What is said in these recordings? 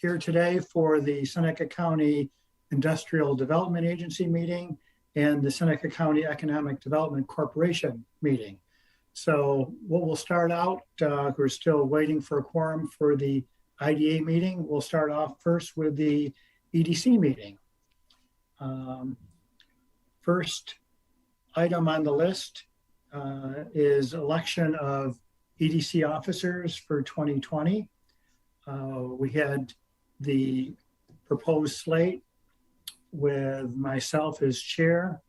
here today for the Seneca County Industrial Development Agency meeting and the Seneca County Economic Development Corporation meeting. So what we'll start out, we're still waiting for a quorum for the IDA meeting. We'll start off first with the EDC meeting. First item on the list is election of EDC officers for 2020. We had the proposed slate with myself as chair,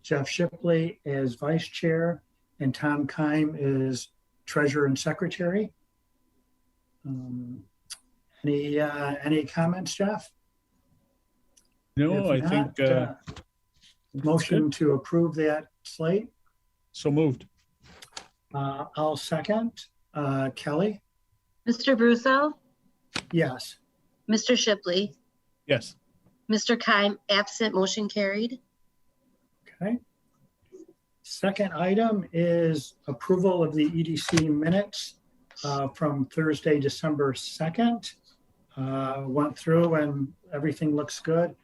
Jeff Shipley as vice chair, and Tom Keim as treasurer and secretary. Any comments, Jeff? No, I think motion to approve that slate. So moved. I'll second. Kelly? Mr. Brusso, Yes. Mr. Shipley, Yes. Mr. Keim, absent, motion carried. Okay. Second item is approval of the EDC minutes from Thursday, December 2nd. Went through and everything looks good.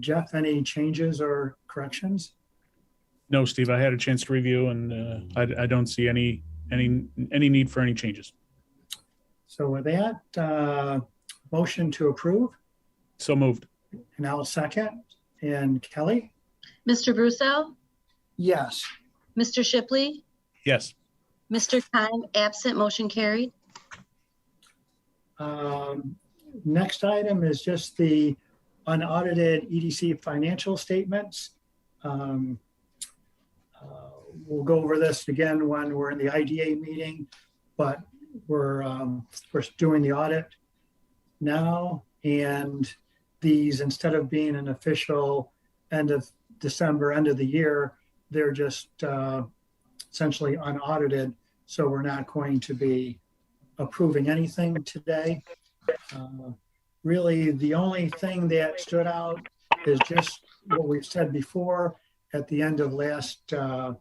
Jeff, any changes or corrections? No, Steve, I had a chance to review and I don't see any need for any changes. So with that, motion to approve. So moved. And I'll second. And Kelly? Mr. Brusso, Yes. Mr. Shipley, Yes. Mr. Keim, absent, motion carried. Next item is just the unaudited EDC financial statements. We'll go over this again when we're in the IDA meeting, but we're doing the audit now, and these, instead of being an official end of December, end of the year, they're just essentially unaudited. So we're not going to be approving anything today. Really, the only thing that stood out is just what we've said before at the end of last the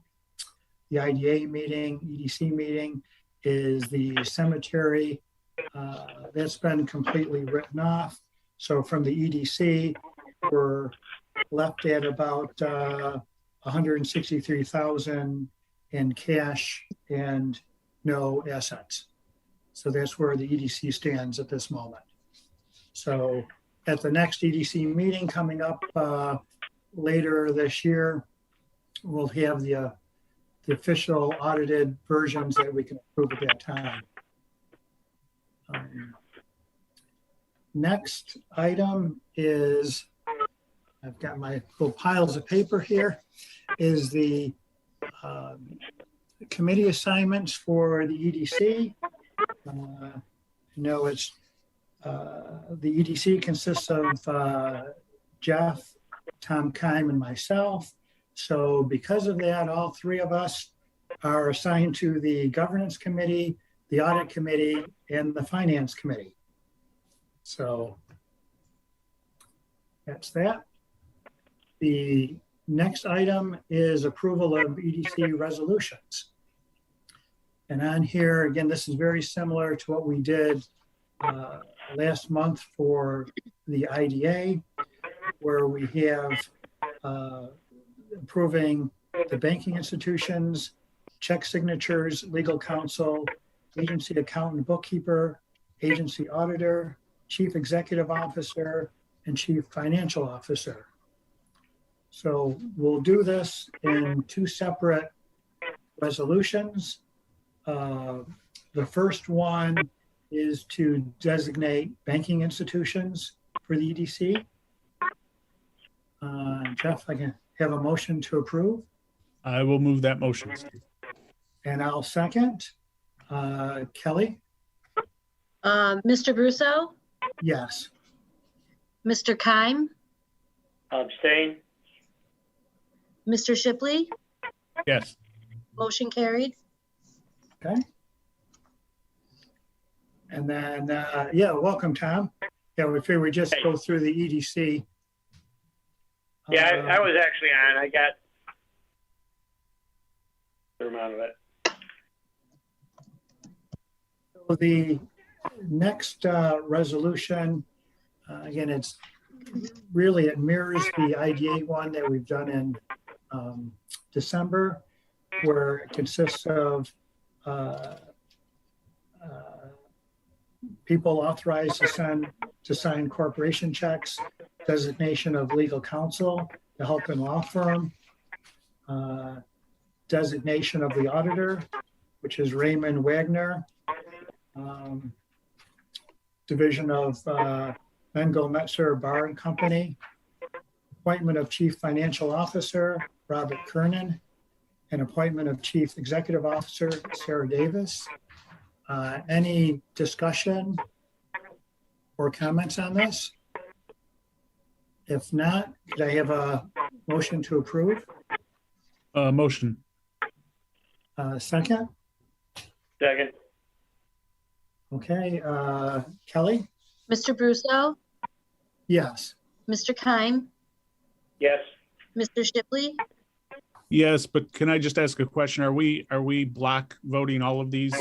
IDA meeting, EDC meeting, is the cemetery that's been completely written off. So from the EDC, we're left at about 163,000 in cash and no assets. So that's where the EDC stands at this moment. So at the next EDC meeting coming up later this year, we'll have the official audited versions that we can approve at that time. Next item is, I've got my little piles of paper here, is the committee assignments for the EDC. It's the EDC consists of Jeff, Tom Keim, and myself. So because of that, all three of us are assigned to the governance committee, the audit committee, and the finance committee. So that's that. The next item is approval of EDC resolutions. And on here, again, this is very similar to what we did last month for the IDA, where we have approving the banking institutions, check signatures, legal counsel, agency accountant, bookkeeper, agency auditor, chief executive officer, and chief financial officer. So we'll do this in two separate resolutions. The first one is to designate banking institutions for the EDC. Jeff, I can have a motion to approve. I will move that motion, Steve. And I'll second. Kelly? Mr. Brusso, Yes. Mr. Keim, Abstain. Mr. Shipley, Yes. motion carried. Okay. And then, yeah, welcome, Tom. Yeah, we figured we'd just go through the EDC. Yeah, I was actually on. I got a fair amount of it. So the Next resolution, again, it mirrors the IDA one that we've done in December, where it consists of people authorized to sign corporation checks, designation of legal counsel, the help and law firm, designation of the auditor, which is Raymond Wagner, division of Bengal Metzer Bar and Company, appointment of Chief Financial Officer, Robert Kernan, and appointment of Chief Executive Officer, Sarah Davis. Any discussion or comments on this? If not, could I have a motion to approve? Motion. Second? Second. Okay, Kelly? Mr. Brusso, Yes. Mr. Keim, Yes. Mr. Shipley, Yes, but can I just ask a question? Are we block voting all of these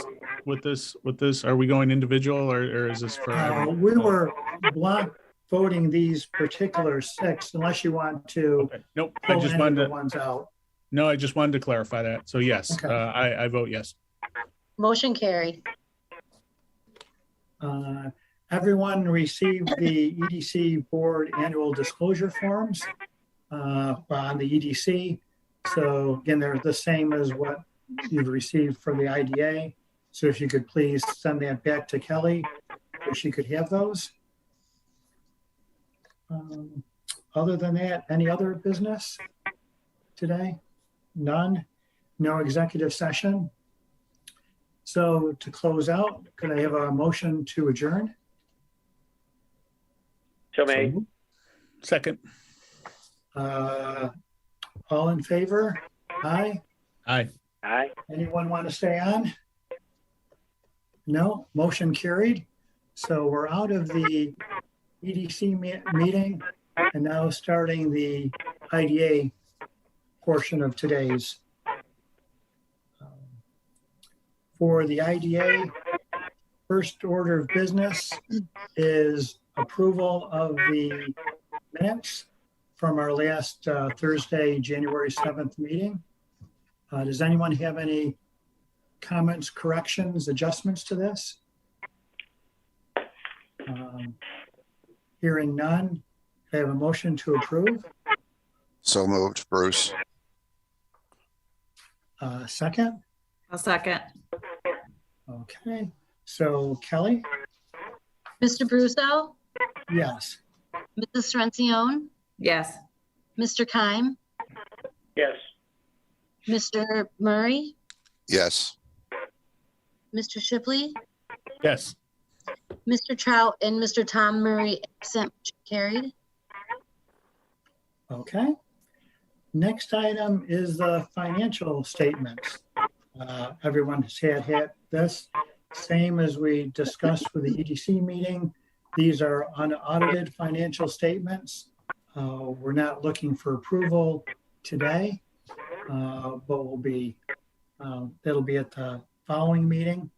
with this? Are we going individual or is this for? We were block voting these particular 6 unless you want to Okay. Nope. I pull just any of wanted the to, ones out. no, I just wanted to clarify that. So yes, Okay. I vote yes. motion carried. Everyone received the EDC board annual disclosure forms on the EDC. So again, they're the same as what you've received from the IDA. So if you could please send that back to Kelly, so she could have those. Other than that, any other business today? None? No executive session? So to close out, could I have a motion to adjourn? So made. Second. All in favor? Aye. Aye. Aye. Anyone want to stay on? No, motion carried. So we're out of the EDC meeting and now starting the IDA portion of today's. For the IDA, first order of business is approval of the minutes from our last Thursday, January 7th meeting. Does anyone have any comments, corrections, adjustments to this? Hearing none, I have a motion to approve. So moved, Bruce. Second? I'll second. Okay, so Kelly? Mr. Brusso, Yes. Mrs. Srencione, Yes. Mr. Keim, Yes. Mr. Murray, Yes. Mr. Shipley, Yes. Mr. Trout, and Mr. Tom Murray, absent, motion carried. Okay. Next item is the financial statements. Everyone has had this, same as we discussed with the EDC meeting. These are unaudited financial statements. We're not looking for approval today, but that'll be at the following meeting.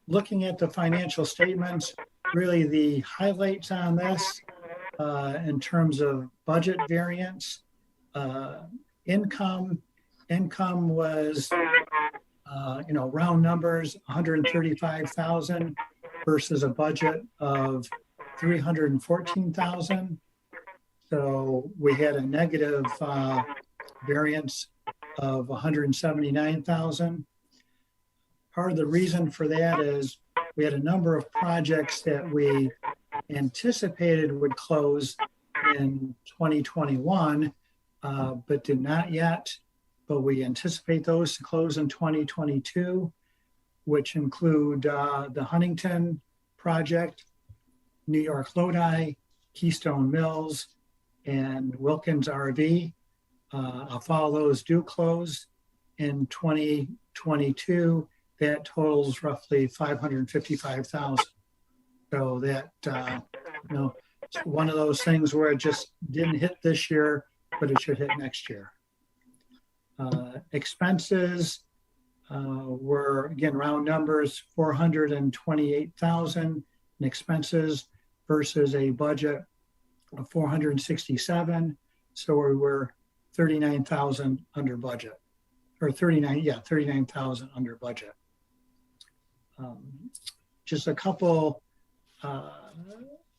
Looking at the financial statements, really the highlights on this in terms of budget variance, income was, round numbers, 135,000 versus a budget of 314,000. So we had a negative variance of 179,000. Part of the reason for that is we had a number of projects that we anticipated would close in 2021, but did not yet. But we anticipate those to close in 2022, which include the Huntington project, New York Lodi, Keystone Mills, and Wilkins RV. If all those do close in 2022, that totals roughly 555,000. So that, it's one of those things where it just didn't hit this year, but it should hit next year. Expenses, were, again, round numbers, 428,000 in expenses versus a budget of 467. So we were 39,000 under budget, or 39,000 under budget. Just a couple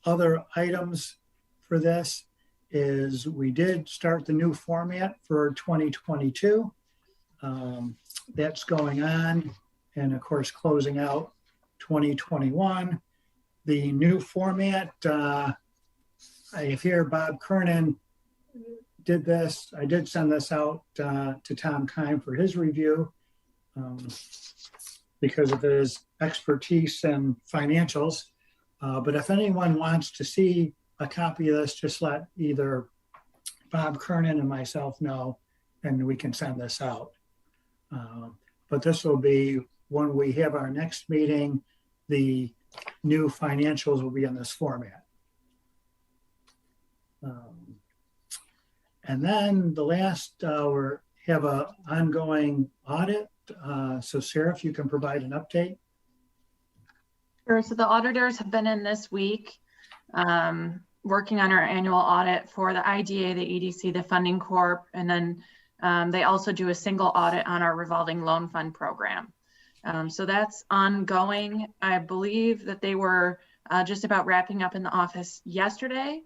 other items for this is we did start the new format for 2022. That's going on, and of course closing out 2021. The new format, I hear Bob Kernan did this. I did send this out to Tom Kime for his review because of his expertise in financials. But if anyone wants to see a copy of this, just let either Bob Kernan and myself know, and we can send this out. But this will be when we have our next meeting, the new financials will be in this format. And then the last, we have an ongoing audit. So Sarah, if you can provide an update. Sure. So the auditors have been in this week working on our annual audit for the IDA, the EDC, the Funding Corp, and then they also do a single audit on our revolving loan fund program. So that's ongoing. I believe that they were just about wrapping up in the office yesterday.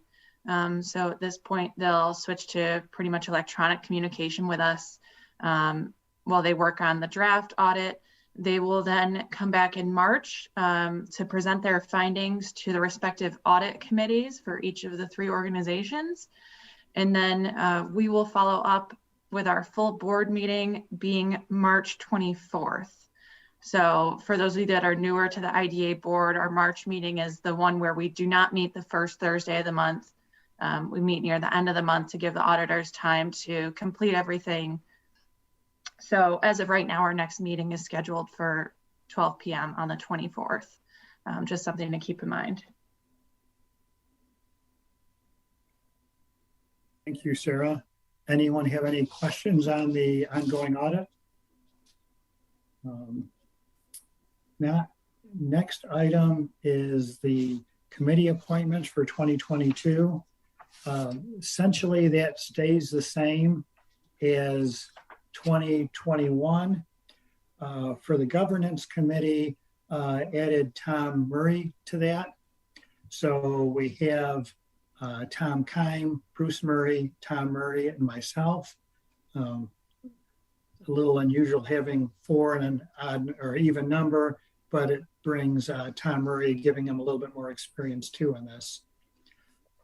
So at this point, they'll switch to pretty much electronic communication with us while they work on the draft audit. They will then come back in March to present their findings to the respective audit committees for each of the 3 organizations. And then we will follow up with our full board meeting being March 24th. So for those of you that are newer to the IDA board, our March meeting is the one where we do not meet the first Thursday of the month. We meet near the end of the month to give the auditors time to complete everything. So as of right now, our next meeting is scheduled for 12 p.m. on the 24th. Just something to keep in mind. Thank you, Sarah. Anyone have any questions on the ongoing audit? Now, next item is the committee appointments for 2022. Essentially, that stays the same as 2021. For the governance committee, added Tom Murray to that. So we have Tom Kime, Bruce Murray, Tom Murray, and myself. A little unusual having 4 and an odd or even number, but it brings Tom Murray, giving him a little bit more experience too in this.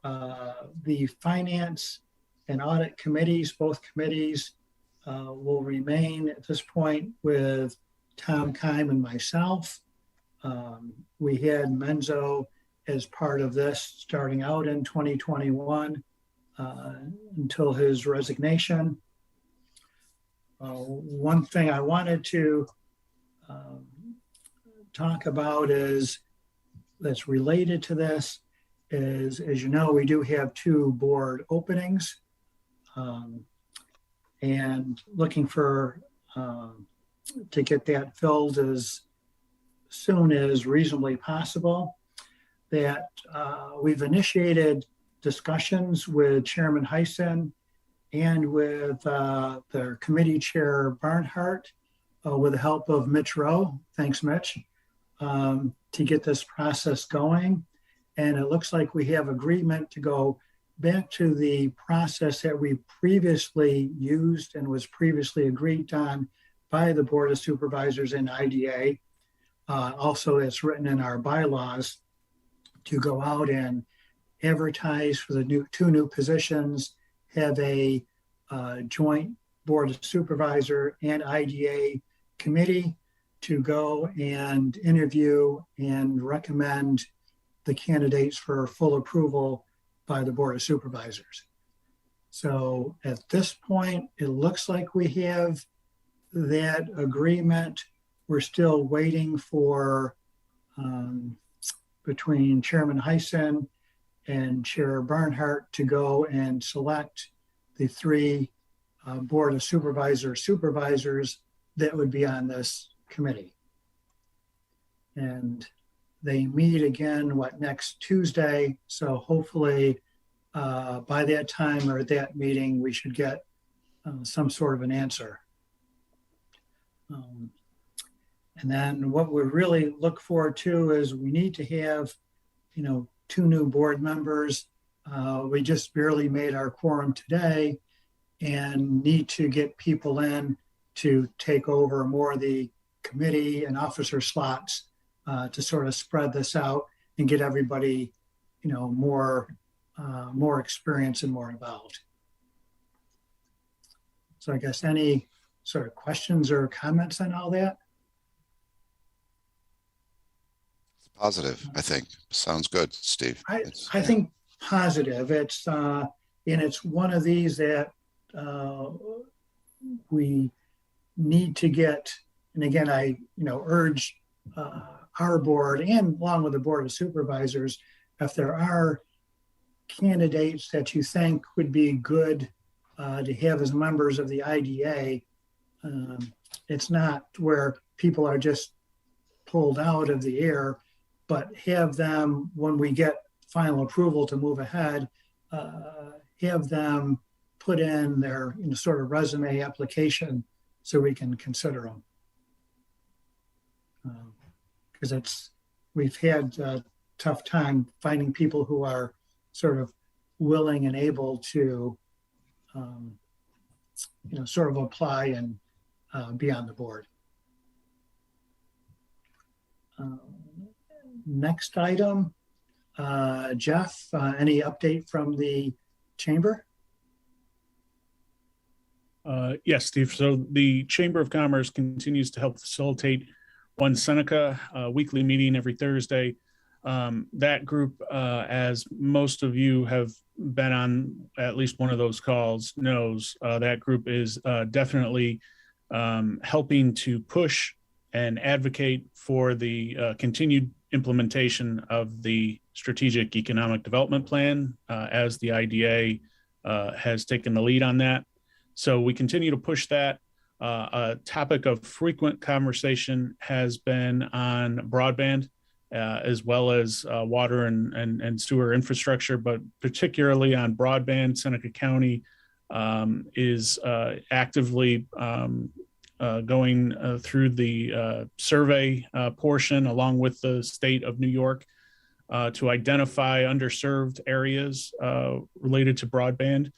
The finance and audit committees, both committees, will remain at this point with Tom Kime and myself. We had Menzo as part of this starting out in 2021 until his resignation. One thing I wanted to talk about is that's related to this is, as you know, we do have 2 board openings and looking for to get that filled as soon as reasonably possible. That we've initiated discussions with Chairman Heisen and with their committee chair Barnhart with the help of Mitch Rowe. Thanks, Mitch, to get this process going. And it looks like we have agreement to go back to the process that we previously used and was previously agreed on by the Board of Supervisors and IDA. Also, it's written in our bylaws to go out and advertise for the 2 new positions, have a joint Board of Supervisor and IDA committee to go and interview and recommend the candidates for full approval by the Board of Supervisors. So at this point, it looks like we have that agreement. We're still waiting for between Chairman Heisen and Chair Barnhart to go and select the 3 Board of supervisors that would be on this committee. And they meet again, next Tuesday. So hopefully by that time or at that meeting, we should get some sort of an answer. And then what we really look forward to is we need to have, 2 new board members. We just barely made our quorum today and need to get people in to take over more of the committee and officer slots to sort of spread this out and get everybody, more experience and more involved. So I guess any sort of questions or comments on all that? Positive, I think. Sounds good, Steve. I think positive. It's and it's one of these that we need to get. And again, I urge our board and along with the board of supervisors, if there are candidates that you think would be good to have as members of the IDA, it's not where people are just pulled out of the air, but have them, when we get final approval to move ahead, have them put in their sort of resume application so we can consider them. Because we've had a tough time finding people who are sort of willing and able to, sort of apply and be on the board. Next item, Jeff, any update from the chamber? Yes, Steve. So the Chamber of Commerce continues to help facilitate One Seneca weekly meeting every Thursday. That group, as most of you have been on at least one of those calls, knows that group is definitely helping to push and advocate for the continued implementation of the Strategic Economic Development Plan, as the IDA has taken the lead on that. So we continue to push that. A topic of frequent conversation has been on broadband, as well as water and sewer infrastructure, but particularly on broadband. Seneca County is actively going through the survey portion along with the state of New York to identify underserved areas related to broadband.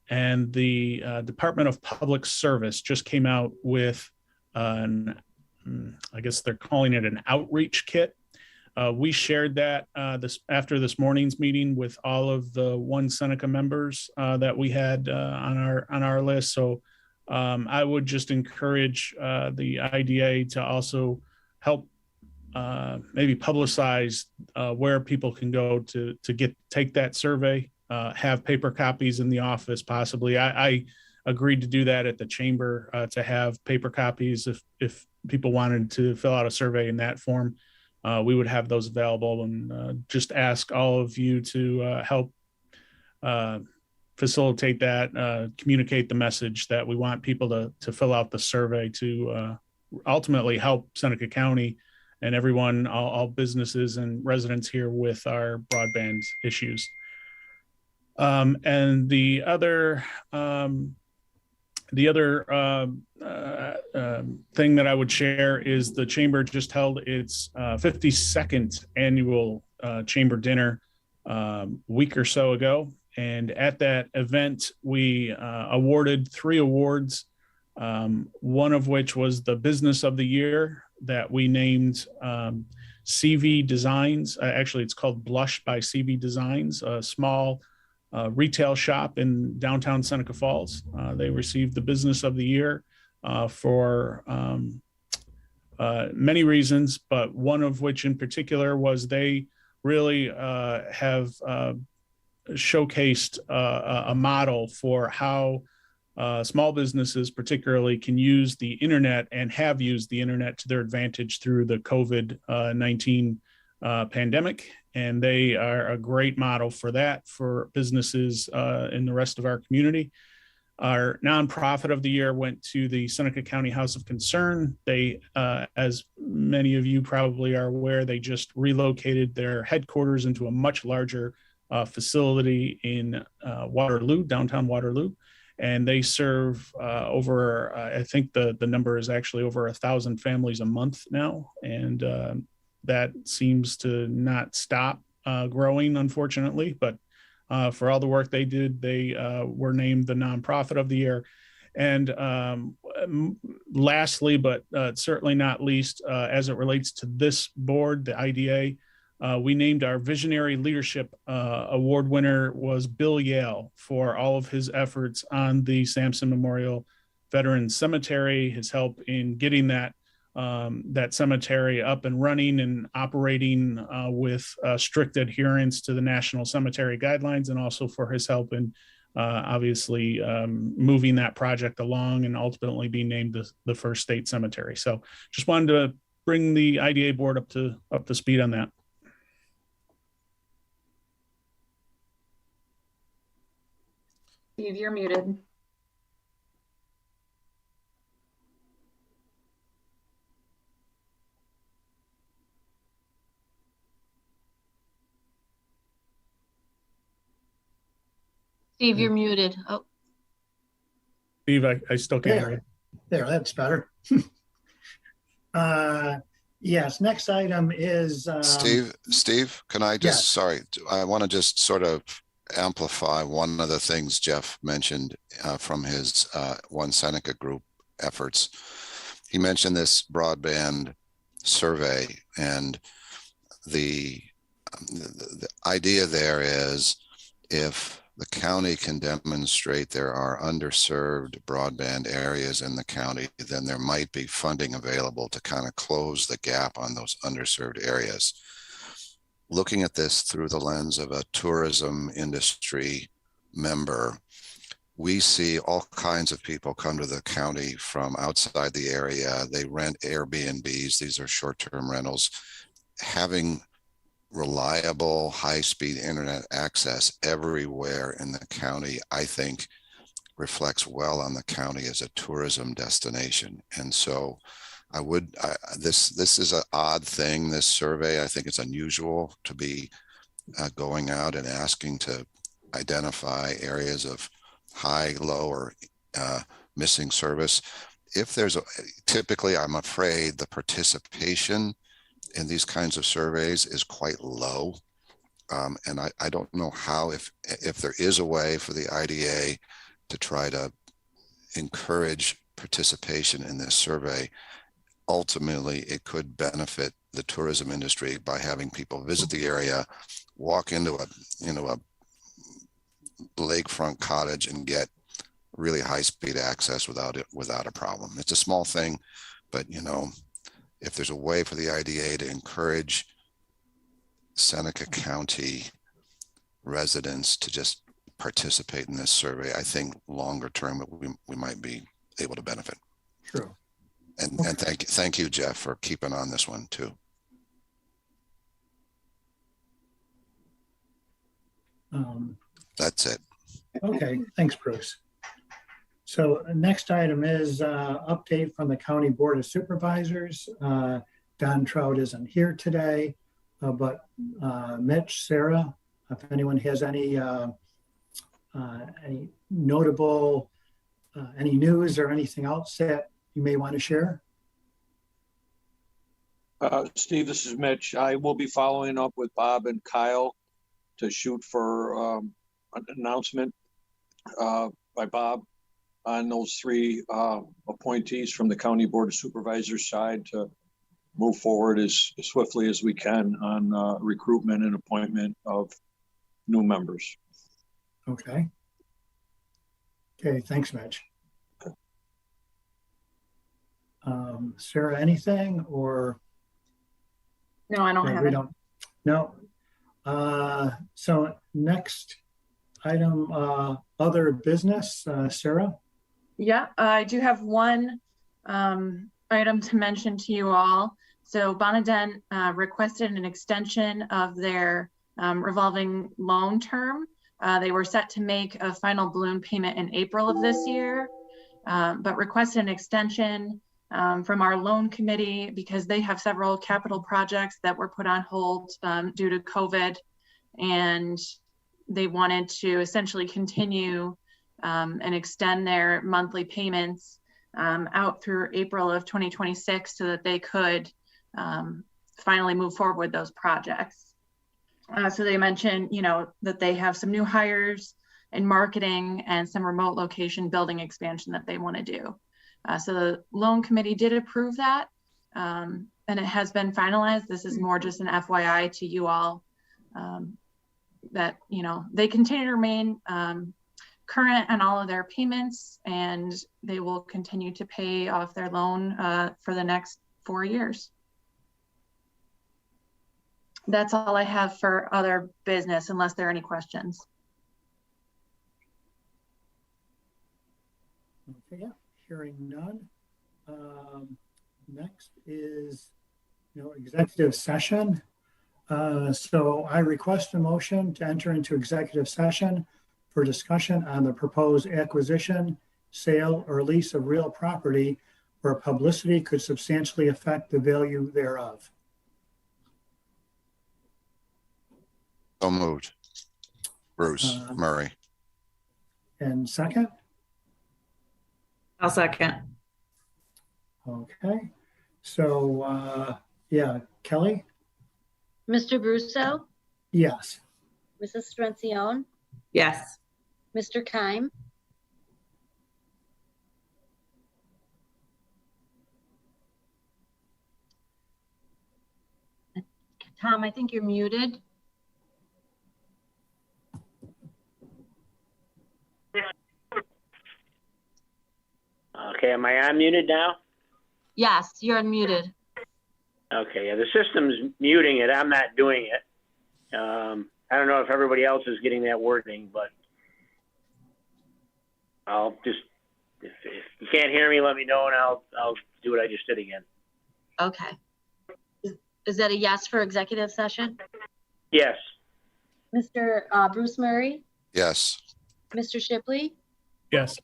And the Department of Public Service just came out with I guess they're calling it an outreach kit. We shared that after this morning's meeting with all of the One Seneca members that we had on our list. So I would just encourage the IDA to also help maybe publicize where people can go to take that survey. Have paper copies in the office, possibly. I agreed to do that at the chamber to have paper copies if people wanted to fill out a survey in that form. We would have those available, and just ask all of you to help facilitate that, communicate the message that we want people to fill out the survey to ultimately help Seneca County and everyone, all businesses and residents here with our broadband issues. And the other thing that I would share is the chamber just held its 52nd annual chamber dinner a week or so ago. And at that event, we awarded 3 awards, one of which was the Business of the Year that we named CV Designs. Actually, it's called Blush by CV Designs, a small retail shop in downtown Seneca Falls. They received the Business of the Year for many reasons, but one of which in particular was they really have showcased a model for how small businesses particularly can use the internet and have used the internet to their advantage through the COVID-19 pandemic. And they are a great model for that for businesses in the rest of our community. Our nonprofit of the year went to the Seneca County House of Concern. They, as many of you probably are aware, they just relocated their headquarters into a much larger facility in Waterloo, downtown Waterloo. And they serve over, I think the number is actually over 1,000 families a month now. And that seems to not stop growing, unfortunately. But for all the work they did, they were named the nonprofit of the year. And lastly, but certainly not least, as it relates to this board, the IDA, we named our Visionary Leadership Award winner was Bill Yale for all of his efforts on the Sampson Memorial Veterans Cemetery, his help in getting that cemetery up and running and operating with strict adherence to the National Cemetery Guidelines, and also for his help in obviously moving that project along and ultimately being named the first state cemetery. So just wanted to bring the IDA board up to speed on that. Steve, you're muted. Steve, you're muted. Oh, Steve, I still can't hear you. There, that's better. Yes, next item is Steve, can I just, yes. sorry, I want to just sort of amplify one of the things Jeff mentioned from his One Seneca Group efforts. He mentioned this broadband survey, and the idea there is if the county can demonstrate there are underserved broadband areas in the county, then there might be funding available to kind of close the gap on those underserved areas. Looking at this through the lens of a tourism industry member, we see all kinds of people come to the county from outside the area. They rent Airbnbs. These are short-term rentals. Having reliable, high-speed internet access everywhere in the county, I think, reflects well on the county as a tourism destination. And so this is an odd thing, this survey. I think it's unusual to be going out and asking to identify areas of high, low, or missing service. If there's typically, I'm afraid the participation in these kinds of surveys is quite low. And I don't know how, if there is a way for the IDA to try to encourage participation in this survey. Ultimately, it could benefit the tourism industry by having people visit the area, walk into a lakefront cottage and get really high-speed access without a problem. It's a small thing, but if there's a way for the IDA to encourage Seneca County residents to just participate in this survey, I think longer term we might be able to benefit. true. And thank you, Jeff, for keeping on this one too. That's it. Okay, thanks, Bruce. So next item is update from the County Board of Supervisors. Don Trout isn't here today, but Mitch, Sarah, if anyone has any notable, any news or anything else that you may want to share? Steve, this is Mitch. I will be following up with Bob and Kyle to shoot for an announcement by Bob on those three appointees from the County Board of Supervisors side to move forward as swiftly as we can on recruitment and appointment of new members. Okay. Okay, thanks, Mitch. Okay. Sarah, anything or? No, I don't have it. No. So next item, other business, Sarah? Yeah, I do have one item to mention to you all. So Bonadent requested an extension of their revolving loan term They were set to make a final balloon payment in April of this year, but requested an extension from our loan committee because they have several capital projects that were put on hold due to COVID, and they wanted to essentially continue and extend their monthly payments out through April of 2026 so that they could finally move forward with those projects. So they mentioned, that they have some new hires in marketing and some remote location building expansion that they want to do. So the loan committee did approve that, and it has been finalized. This is more just an FYI to you all that, they continue to remain current on all of their payments, and they will continue to pay off their loan for the next 4 years. That's all I have for other business, unless there are any questions. Okay, yeah, hearing none. Next is, executive session. So I request a motion to enter into executive session for discussion on the proposed acquisition, sale, or lease of real property where publicity could substantially affect the value thereof. So moved. Bruce Murray. And second? I'll second. Okay, so yeah, Kelly? Mr. Brusso, Yes. Mrs. Strencione, Yes. Mr. Keim, Tom, I think you're muted. Okay, am I unmuted now? Yes, you're unmuted. Okay, yeah, the system's muting it. I'm not doing it. I don't know if everybody else is getting that wording, but I'll just, if you can't hear me, let me know and I'll do what I just did again. Okay. Is that a yes for executive session? Yes. Mr. Bruce Murray, Yes. Mr. Shipley, Yes.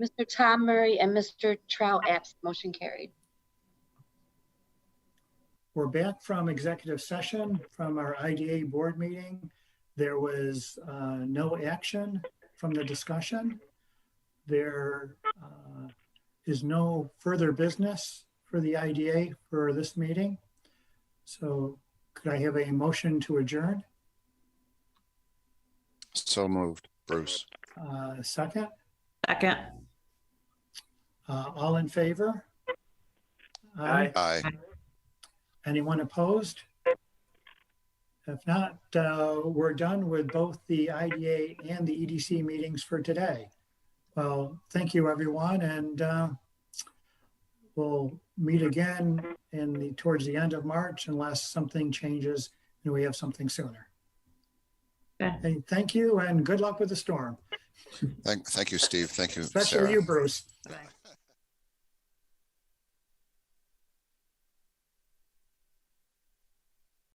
Mr. Tom Murray, and Mr. Trout absent. Motion carried. We're back from executive session from our IDA board meeting. There was no action from the discussion. There is no further business for the IDA for this meeting. So could I have a motion to adjourn? So moved. Bruce. Second? Second. All in favor? Aye. Aye. Anyone opposed? If not, we're done with both the IDA and the EDC meetings for today. Well, thank you, everyone, and we'll meet again towards the end of March unless something changes and we have something sooner. Okay. Hey, thank you, and good luck with the storm. Thank you, Steve. Thank you, Especially Sarah. you, Bruce. Bye.